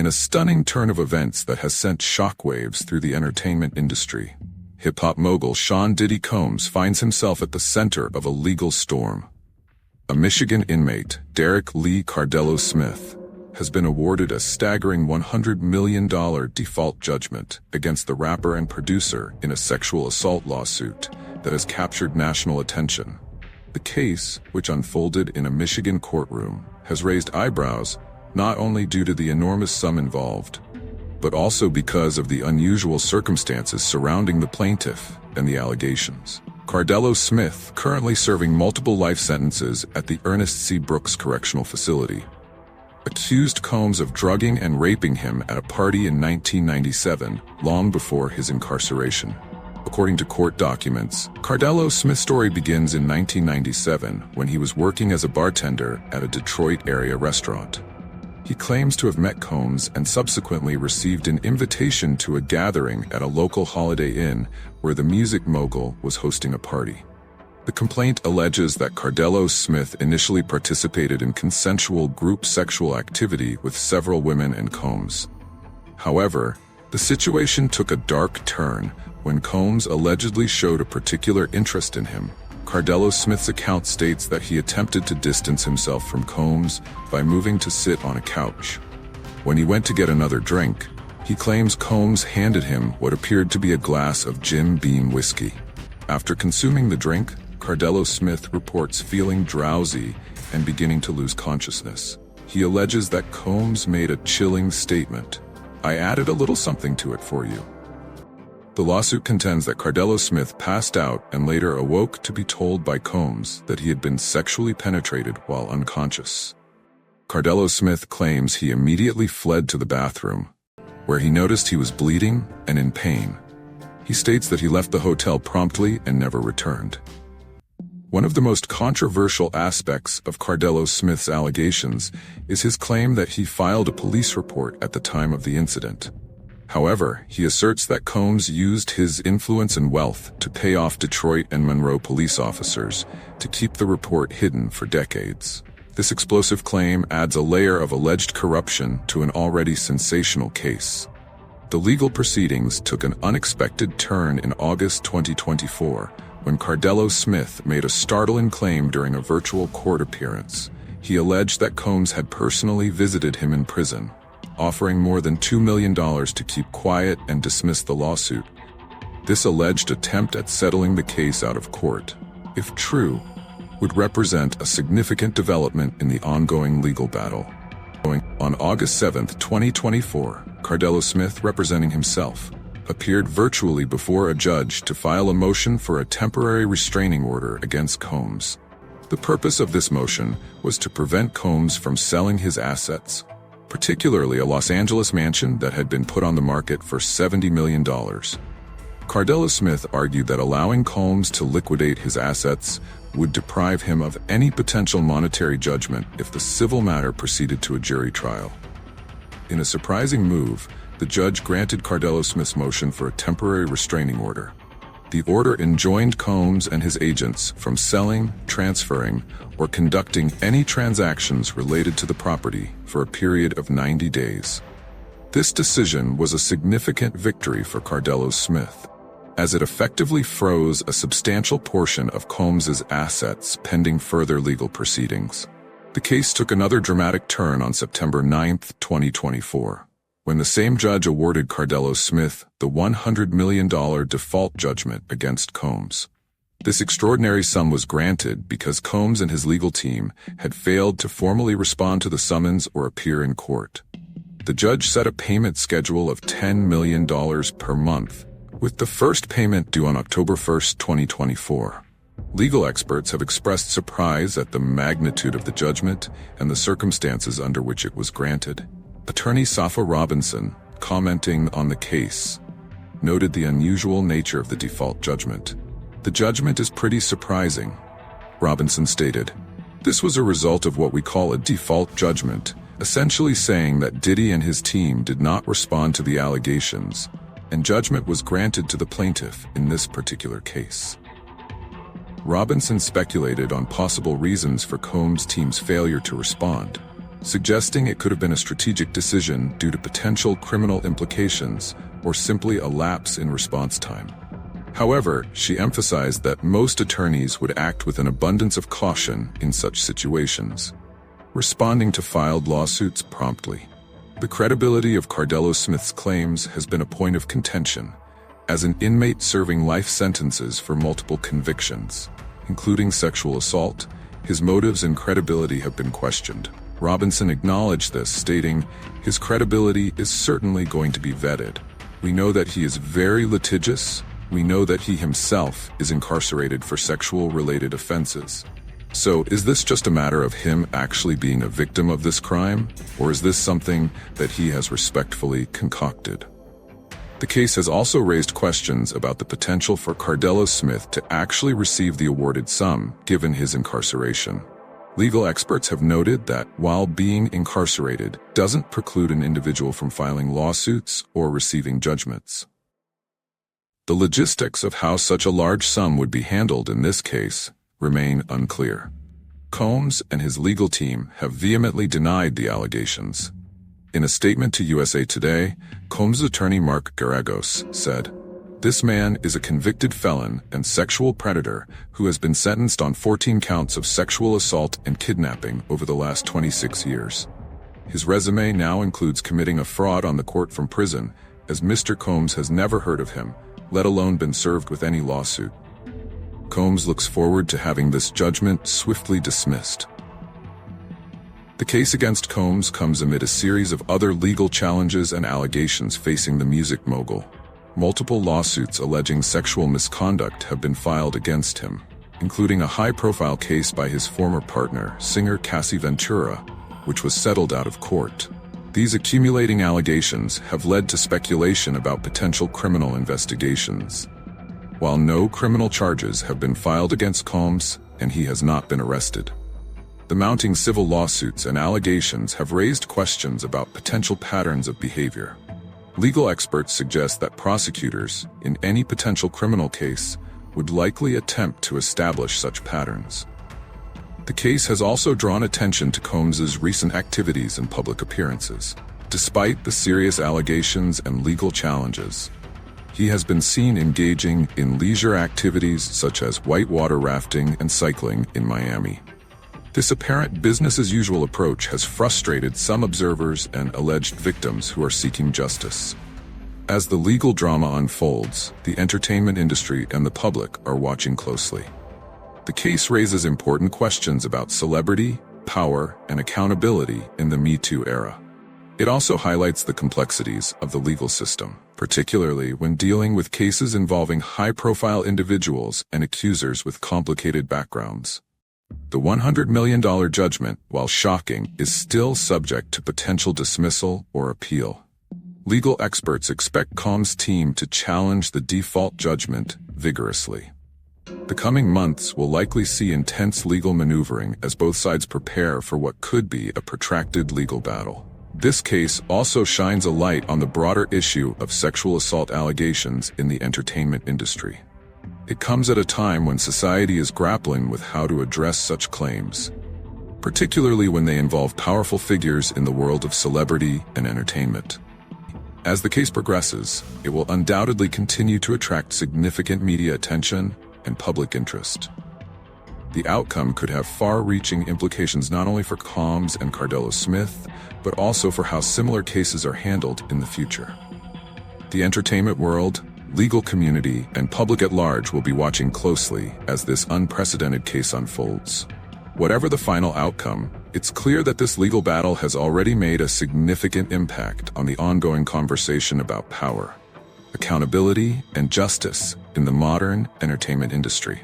In a stunning turn of events that has sent shockwaves through the entertainment industry, hip-hop mogul Sean Diddy Combs finds himself at the center of a legal storm. A Michigan inmate, Derek Lee Cardello Smith, has been awarded a staggering $100 million default judgment against the rapper and producer in a sexual assault lawsuit that has captured national attention. The case, which unfolded in a Michigan courtroom, has raised eyebrows not only due to the enormous sum involved, but also because of the unusual circumstances surrounding the plaintiff and the allegations. Cardello Smith, currently serving multiple life sentences at the Ernest C. Brooks Correctional Facility, accused Combs of drugging and raping him at a party in 1997, long before his incarceration. According to court documents, Cardello Smith's story begins in 1997 when he was working as a bartender at a Detroit area restaurant. He claims to have met Combs and subsequently received an invitation to a gathering at a local Holiday Inn where the music mogul was hosting a party. The complaint alleges that Cardello Smith initially participated in consensual group sexual activity with several women and Combs. However, the situation took a dark turn when Combs allegedly showed a particular interest in him. Cardello Smith's account states that he attempted to distance himself from Combs by moving to sit on a couch. When he went to get another drink, he claims Combs handed him what appeared to be a glass of Jim Beam whiskey. After consuming the drink, Cardello Smith reports feeling drowsy and beginning to lose consciousness. He alleges that Combs made a chilling statement. "I added a little something to it for you." The lawsuit contends that Cardello Smith passed out and later awoke to be told by Combs that he had been sexually penetrated while unconscious. Cardello Smith claims he immediately fled to the bathroom, where he noticed he was bleeding and in pain. He states that he left the hotel promptly and never returned. One of the most controversial aspects of Cardello Smith's allegations is his claim that he filed a police report at the time of the incident. However, he asserts that Combs used his influence and wealth to pay off Detroit and Monroe police officers to keep the report hidden for decades. This explosive claim adds a layer of alleged corruption to an already sensational case. The legal proceedings took an unexpected turn in August 2024, when Cardello Smith made a startling claim during a virtual court appearance. He alleged that Combs had personally visited him in prison, offering more than $2 million to keep quiet and dismiss the lawsuit. This alleged attempt at settling the case out of court, if true, would represent a significant development in the ongoing legal battle. On August 7, 2024, Cardello Smith, representing himself, appeared virtually before a judge to file a motion for a temporary restraining order against Combs. The purpose of this motion was to prevent Combs from selling his assets, particularly a Los Angeles mansion that had been put on the market for $70 million. Cardello Smith argued that allowing Combs to liquidate his assets would deprive him of any potential monetary judgment if the civil matter proceeded to a jury trial. In a surprising move, the judge granted Cardello Smith's motion for a temporary restraining order. The order enjoined Combs and his agents from selling, transferring, or conducting any transactions related to the property for a period of 90 days. This decision was a significant victory for Cardello Smith, as it effectively froze a substantial portion of Combs's assets pending further legal proceedings. The case took another dramatic turn on September 9, 2024. When the same judge awarded Cardello Smith the $100 million default judgment against Combs. This extraordinary sum was granted because Combs and his legal team had failed to formally respond to the summons or appear in court. The judge set a payment schedule of $10 million per month, with the first payment due on October 1, 2024. Legal experts have expressed surprise at the magnitude of the judgment and the circumstances under which it was granted. Attorney Safa Robinson, commenting on the case, noted the unusual nature of the default judgment. "The judgment is pretty surprising," Robinson stated. "This was a result of what we call a default judgment, essentially saying that Diddy and his team did not respond to the allegations, and judgment was granted to the plaintiff in this particular case." Robinson speculated on possible reasons for Combs' team's failure to respond. suggesting it could have been a strategic decision due to potential criminal implications or simply a lapse in response time. However, she emphasized that most attorneys would act with an abundance of caution in such situations, responding to filed lawsuits promptly. The credibility of Cardello Smith's claims has been a point of contention, as an inmate serving life sentences for multiple convictions, including sexual assault. His motives and credibility have been questioned. Robinson acknowledged this, stating, "His credibility is certainly going to be vetted. We know that he is very litigious. We know that he himself is incarcerated for sexual-related offenses. So, is this just a matter of him actually being a victim of this crime, or is this something that he has respectfully concocted?" The case has also raised questions about the potential for Cardello Smith to actually receive the awarded sum, given his incarceration. Legal experts have noted that, while being incarcerated doesn't preclude an individual from filing lawsuits or receiving judgments. The logistics of how such a large sum would be handled in this case remain unclear. Combs and his legal team have vehemently denied the allegations. In a statement to USA Today, Combs' attorney Mark Garagos said, "This man is a convicted felon and sexual predator who has been sentenced on 14 counts of sexual assault and kidnapping over the last 26 years. His resume now includes committing a fraud on the court from prison, as Mr. Combs has never heard of him, let alone been served with any lawsuit." Combs looks forward to having this judgment swiftly dismissed. The case against Combs comes amid a series of other legal challenges and allegations facing the music mogul. Multiple lawsuits alleging sexual misconduct have been filed against him, including a high-profile case by his former partner, singer Cassie Ventura, which was settled out of court. These accumulating allegations have led to speculation about potential criminal investigations. While no criminal charges have been filed against Combs, and he has not been arrested, the mounting civil lawsuits and allegations have raised questions about potential patterns of behavior. Legal experts suggest that prosecutors, in any potential criminal case, would likely attempt to establish such patterns. The case has also drawn attention to Combs' recent activities and public appearances. Despite the serious allegations and legal challenges, he has been seen engaging in leisure activities such as whitewater rafting and cycling in Miami. This apparent business-as-usual approach has frustrated some observers and alleged victims who are seeking justice. As the legal drama unfolds, the entertainment industry and the public are watching closely. The case raises important questions about celebrity, power, and accountability in the Me Too era. It also highlights the complexities of the legal system, particularly when dealing with cases involving high-profile individuals and accusers with complicated backgrounds. The $100 million judgment, while shocking, is still subject to potential dismissal or appeal. Legal experts expect Combs' team to challenge the default judgment vigorously. The coming months will likely see intense legal maneuvering as both sides prepare for what could be a protracted legal battle. This case also shines a light on the broader issue of sexual assault allegations in the entertainment industry. It comes at a time when society is grappling with how to address such claims, particularly when they involve powerful figures in the world of celebrity and entertainment. As the case progresses, it will undoubtedly continue to attract significant media attention and public interest. The outcome could have far-reaching implications not only for Combs and Cardello Smith, but also for how similar cases are handled in the future. The entertainment world, legal community, and public at large will be watching closely as this unprecedented case unfolds. Whatever the final outcome, it's clear that this legal battle has already made a significant impact on the ongoing conversation about power, accountability, and justice in the modern entertainment industry.